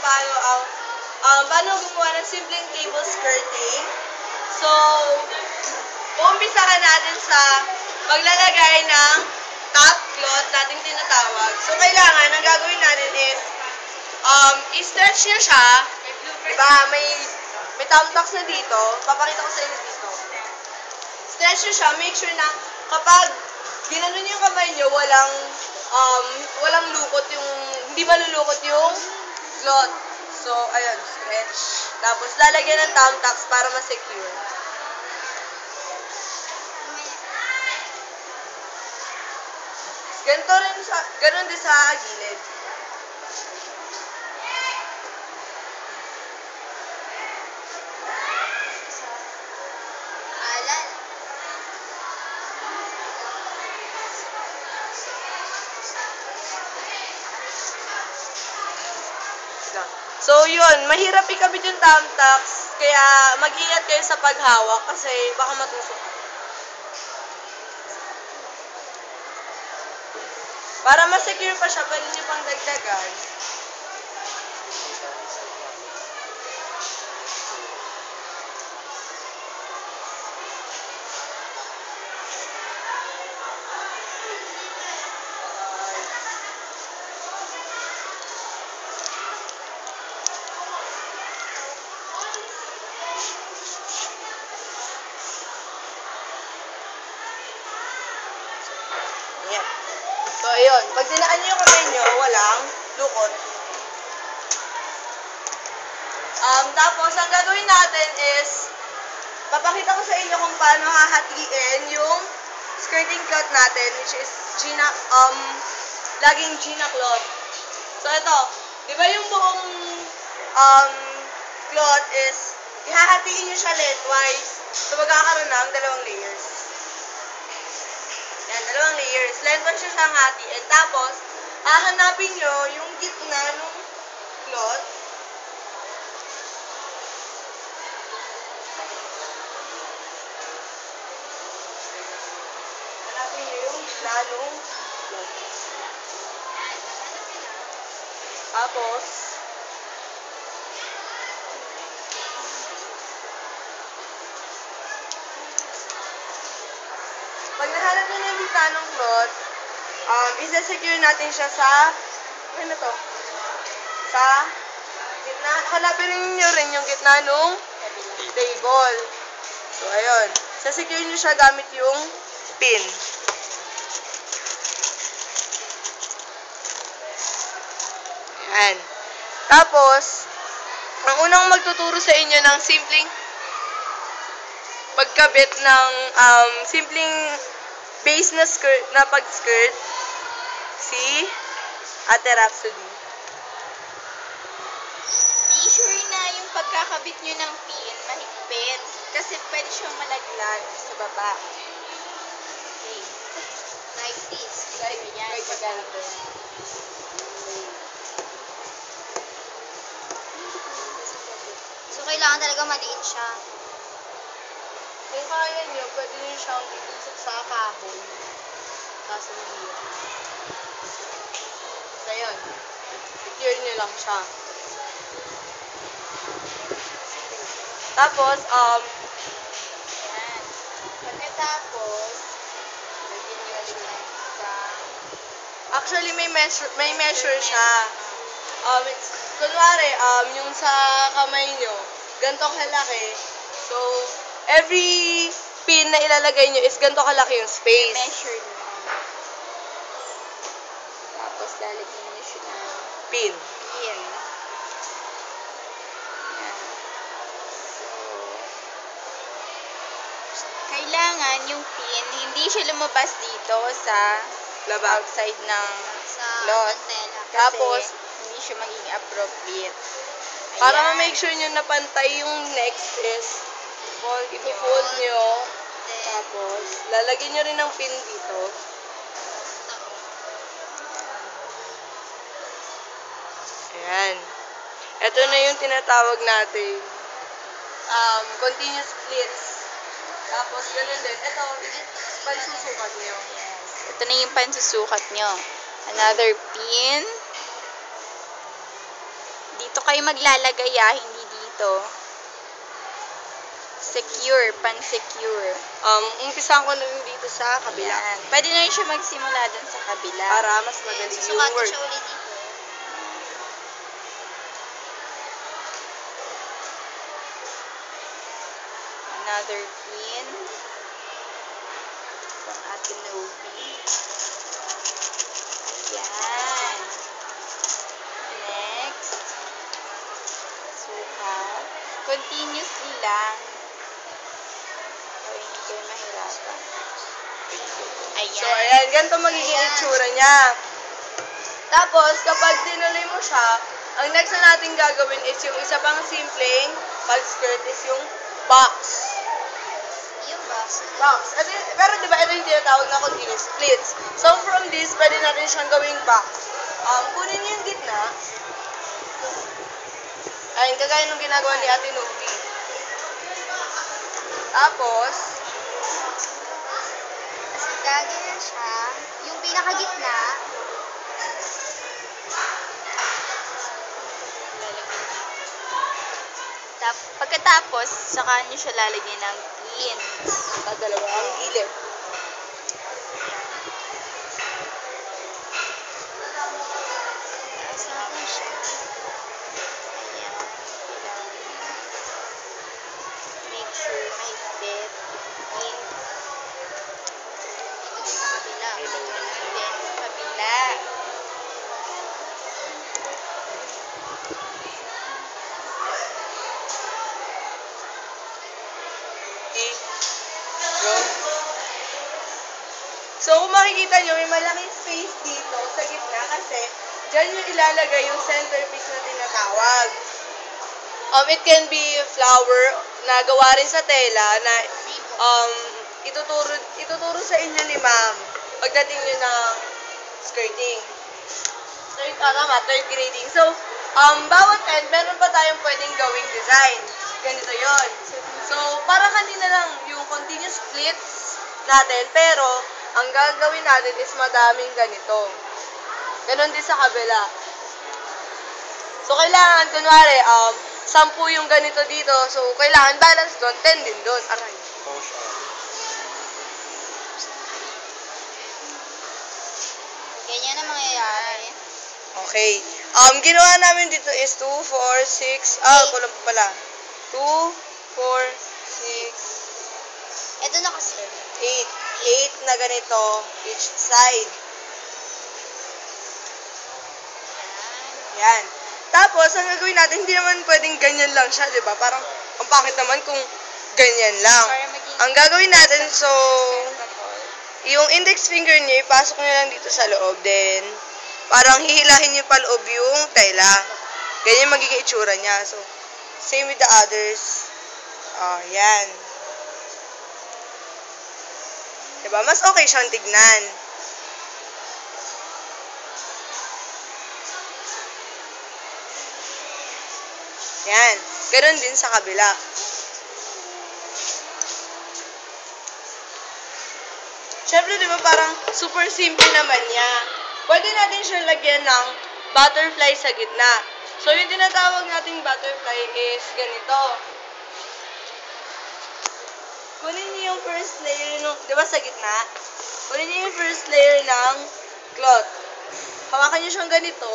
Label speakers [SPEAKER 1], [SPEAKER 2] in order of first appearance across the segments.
[SPEAKER 1] paano gumawa ng simpleng cable skirting. So, uumpisahan natin sa paglalagay ng top cloth nating tinatawag. So, kailangan, ang gagawin natin is, i-stretch nyo siya. Diba, may thumbtacks na dito. Papakita ko sa inyo dito. Stretch nyo siya. Make sure na kapag ginanon nyo yung kamay nyo, walang lukot yung, hindi malulukot yung cloth. So, ayun, stretch. Tapos, lalagyan ng thumbtacks para ma-secure. Ganun din sa gilid. So, yun. Mahirap ikabit yung thumbtacks. Kaya, mag-ingat kayo sa paghawak kasi baka matusok ka. Para ma-secure pa siya, pwede nyo pang dagdagan. Ayan. So, ayun. Pag dinaan nyo yung kamay nyo, walang lukot. Tapos, ang gagawin natin is, papakita ko sa inyo kung paano hahatiin yung skirting cloth natin, which is laging Gina cloth. So, ito. Di ba yung buong cloth is, ihahatiin nyo siya lengthwise. So, magkakaroon ng dalawang layers. Yan, dalawang layers. Lengthwise siya siyang hatiin. Tapos, hahanapin nyo yung gitna ng cloth. Hanapin nyo yung gitna ng cloth. Tapos, pag nahanap nyo na yung gitna ng cloth, isa-secure natin siya sa, ano to? Sa gitna, hanapin nyo rin yung gitna ng table. So, ayun. Isa-secure nyo siya gamit yung pin. Ayan. Tapos, ang unang magtuturo sa inyo ng simpleng pagkabit ng simpleng base na skirt, na pag-skirt, si Ate Rhapsody.
[SPEAKER 2] Be sure na yung pagkakabit nyo ng pin, mahigpit. Kasi pwede siyang malaglag sa baba. Okay. Like this. Ganyan. Pagkalito. So, kailangan talaga maliit siya.
[SPEAKER 1] Kung kaya nyo, pwede nyo siyang itusok sa kahoy. Kaso mahirap. So, yun. Secure nyo lang siya. Tapos,
[SPEAKER 2] Ayan. Pagkatapos, lagyan nyo siya sa...
[SPEAKER 1] actually, may measure siya. Kunwari, yung sa kamay nyo, ganito kalaki. So, every pin na ilalagay nyo is ganito kalaki yung space.
[SPEAKER 2] Measure nyo. Tapos, lalagyan nyo siya ng
[SPEAKER 1] Pin.
[SPEAKER 2] pin. Ayan. So, kailangan yung pin, hindi siya lumabas dito sa
[SPEAKER 1] Labag.
[SPEAKER 2] outside ng
[SPEAKER 3] Sa
[SPEAKER 2] cloth.
[SPEAKER 3] tela.
[SPEAKER 2] Kasi
[SPEAKER 1] Tapos,
[SPEAKER 2] hindi siya magiging appropriate.
[SPEAKER 1] para
[SPEAKER 2] Ayan.
[SPEAKER 1] ma-make sure nyo na pantay yung next is, ipo-fold nyo. Tapos, lalagyan nyo rin ng pin dito. Ayan. Ito na yung tinatawag natin. Continuous splits. Tapos, ganun din. Ito, pansusukat nyo.
[SPEAKER 2] Yes. Ito na yung pansusukat nyo. Another pin. Dito Dito kayo maglalagay hindi dito. Secure, pan-secure.
[SPEAKER 1] Umpisahan ko na rin dito sa kabila.
[SPEAKER 2] Yan. Pwede na rin siya magsimula dun sa kabila.
[SPEAKER 1] Para mas madali yung work.
[SPEAKER 2] siya ulit dito. Another pin. From Ate Novi. Ayan. Next. Sukat. Continuously lang. Para hindi kayo mahirapan. Ayan.
[SPEAKER 1] So, ayan. Ganito magiging itsura niya. Tapos, kapag tinuloy mo siya, ang next na natin gagawin is yung isa pang simpleng pag-skirt is yung box.
[SPEAKER 2] Yung box.
[SPEAKER 1] Box. Pero diba, ito yung tinatawag na continuous splits. So, from this, pwede natin siyang gawing box. Kunin niyo yung gitna. Ayun, kagaya nung ginagawa ni Ate Novi. Tapos,
[SPEAKER 2] Gaganyan siya. Yung pinakagitna, pagkatapos, saka nyo siya lalagyan ng pins.
[SPEAKER 1] sa dalawang gilid.
[SPEAKER 2] Tapos natin siya. Ayan. Kailangan nyo. Make sure mahigpit yung pin. Ito sa kabila. Ito naman din sa kabila.
[SPEAKER 1] Okay. Go. So, kung makikita nyo, may malaking space dito sa gitna kasi dyan yung ilalagay yung centerpiece na tinatawag. It can be flower na gawa rin sa tela na ituturo sa inyo ni ma'am pagdating nyo ng skirting. Third grading. So, bawat end, meron pa tayong pwedeng gawing design. Ganito yon. So, para kanina lang yung continuous splits natin, pero ang gagawin natin is madaming ganito. Ganon din sa kabila. So, kailangan, kunwari, 10 yung ganito dito. So, kailangan balance doon, 10 din doon. Aray.
[SPEAKER 2] Ganyan ang mangyayari.
[SPEAKER 1] Okay. Ginawa namin dito is 2, 4, 6, kulang pa pala. 2, 4, 6,
[SPEAKER 2] Ito na kasi.
[SPEAKER 1] 8 na ganito each side. Yan. Tapos, ang gagawin natin, hindi naman pwedeng ganyan lang siya, di ba? Parang, ang pangit naman kung ganyan lang.
[SPEAKER 2] Para maging
[SPEAKER 1] Ang gagawin natin, so,
[SPEAKER 2] presentable.
[SPEAKER 1] yung index finger niyo, ipasok niyo lang dito sa loob. Then, parang hihilahin niyo pa loob yung tela. Ganyan magiging itsura niya. So, same with the others. Yan. Diba? Mas okay siyang tignan. Yan. Ganon din sa kabila. Siyempre, di ba parang super simple naman niya. Pwede natin siya lagyan ng butterfly sa gitna. So, yung tinatawag nating butterfly is ganito. Kunin niyo yung first layer ng, di ba sa gitna? Kunin niyo yung first layer ng cloth. Hawakan niyo siyang ganito.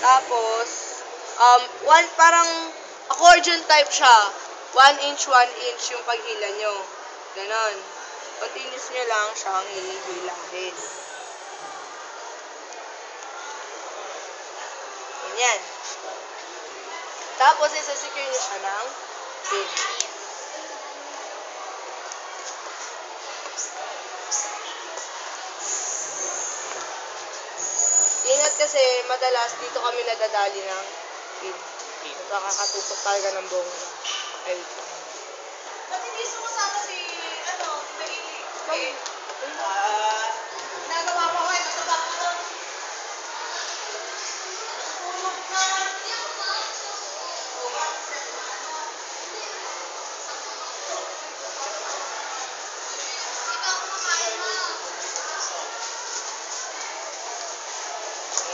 [SPEAKER 1] Tapos, parang accordion type siya. 1 inch, 1 inch yung paghila nyo. Ganon. Continuous nyo lang siyang hihilahin. Ganyan. Tapos, isasecure nyo siya ng pin. Ingat kasi madalas dito kami nadadali ng pin. Nakakatusok talaga ng bongga. Ay, wait lang. Ba't hindi sumasama si, Maili? Nagawa ko kayo, masabak ko lang. Pulog na.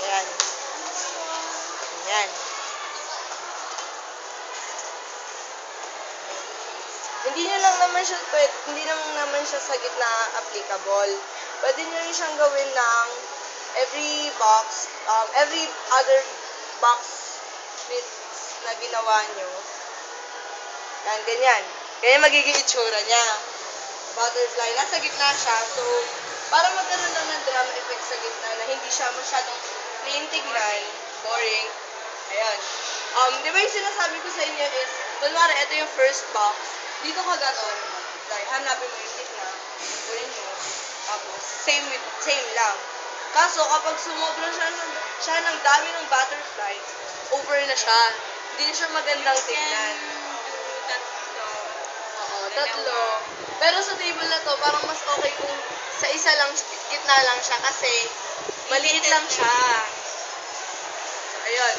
[SPEAKER 1] Ayan. Ayan. hindi lang naman siya sa gitna applicable. Pwede nyo rin siyang gawin ng every other box slits na ginawa nyo. Yan, ganyan. Ganyan magiging itsura niya. Butterfly. Nasa gitna siya. So, para magkaroon lang ng drama effect sa gitna na hindi siya masyadong plain tignan, boring. Ayan. Di ba yung sinasabi ko sa inyo is, kunwari, ito yung first box. Dito ka gagawa ng butterfly. Hanapin mo yung gitna. Kunin mo. Tapos, same lang. Kaso, kapag sumobra siya ng dami ng butterfly, over na siya. Hindi na siya magandang tignan. Oo, tatlo. Pero sa table na to, parang mas okay kung sa isa lang, gitna lang siya kasi maliit lang siya. So, ayun.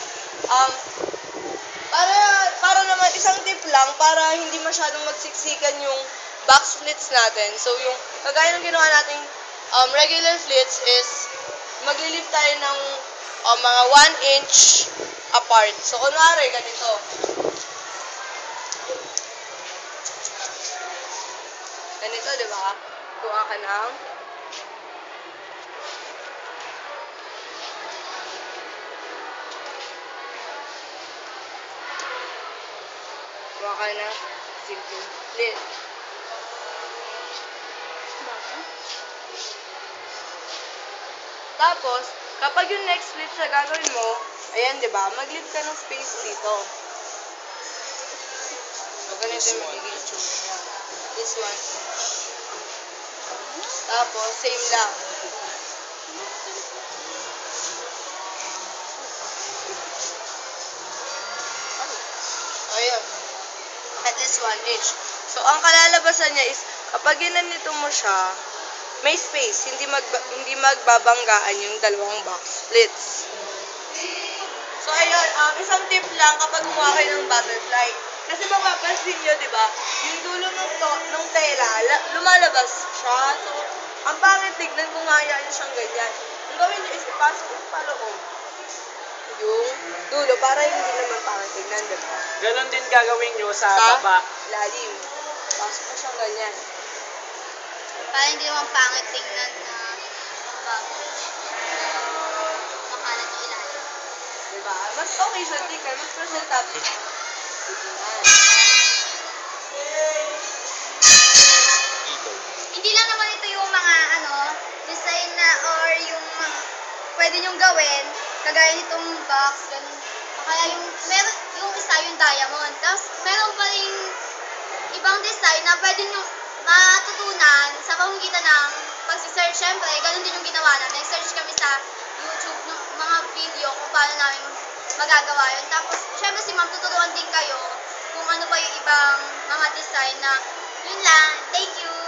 [SPEAKER 1] Para naman, isang tip lang, para hindi masyadong magsiksikan yung box flits natin. So, yung kagaya ng ginawa nating regular flits is maglilift tayo ng mga 1 inch apart. So, kunwari, ganito. Ganito, di ba? Kuha ka ng simple split. Tapos, kapag yung next split na gagawin mo, ayan, di ba? Mag-leave ka ng space dito. So, ganito yung magiging itsura niya. This one. Tapos, same lang. Ayun. At least 1 inch. So, ang kalalabasan niya is, kapag ginanito mo siya, may space. Hindi magbabanggaan yung dalawang box splits. So, ayun. Isang tip lang kapag gumawa kayo ng butterfly. Kasi mapapansin nyo, di ba? Yung dulo ng tela, lumalabas siya. So, ang pangit tignan kung hayaan nyo siyang ganyan. Ang gawin nyo is ipasok yung paloob. Yung dulo, para hindi naman pangit tignan, di ba?
[SPEAKER 3] Ganon din gagawin nyo sa baba.
[SPEAKER 1] Lalim. Pasok ko siyang ganyan.
[SPEAKER 2] Para hindi naman pangit tingnan na makalat yung ilalim.
[SPEAKER 1] Diba? Mas okay siya tignan, mas presentable.
[SPEAKER 2] Hindi lang naman ito yung mga design na or yung mga pwede nyong gawin, kagaya nitong box, ganun. Kaya yung isa yung diamond. Tapos meron pa rin ibang design na pwede nyong matutunan sa pamamagitan ng pagsisearch. Siyempre, ganun din yung ginawa namin. Nag-search kami sa YouTube ng mga video kung paano namin magagawa yun. Tapos, siyempre si ma'am, tuturuan din kayo kung ano pa yung ibang mga design na yun lang. Thank you!